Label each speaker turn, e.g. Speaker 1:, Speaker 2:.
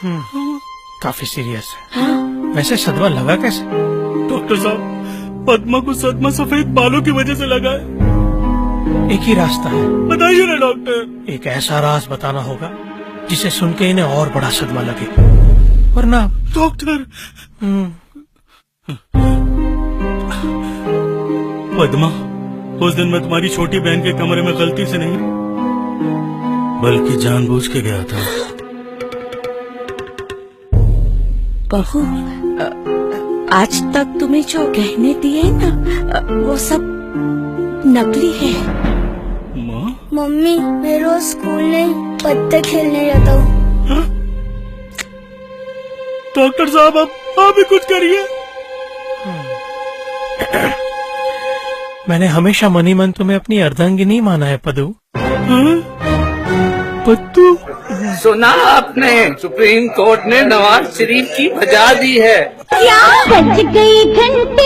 Speaker 1: काफी सीरियस है। वैसे सदमा लगा कैसे?
Speaker 2: डॉक्टर साहब, पद्मा को सदमा सफेद बालों की वजह से लगा है।
Speaker 1: एक ही रास्ता है।
Speaker 2: बताइए ना डॉक्टर।
Speaker 1: एक ऐसा राज बताना होगा जिसे सुन के इन्हें और बड़ा सदमा लगे, वरना।
Speaker 2: डॉक्टर, पद्मा, उस दिन मैं तुम्हारी छोटी बहन के कमरे में गलती से नहीं बल्कि जानबूझ के गया था।
Speaker 3: बहू, आज तक तुम्हें जो गहने दिए ना, वो सब नकली है।
Speaker 2: माँ?
Speaker 4: मम्मी, मैं रोज स्कूल नहीं पत्ते खेलने जाता हूँ।
Speaker 2: डॉक्टर साहब, अब आप भी कुछ करिए।
Speaker 1: मैंने हमेशा मनी मन तुम्हें अपनी अर्धांगिनी माना है पद्दू।
Speaker 2: पद्दू?
Speaker 5: सुना आपने, सुप्रीम कोर्ट ने नवाज शरीफ की भजा दी है।
Speaker 4: क्या? बज गई घंटी।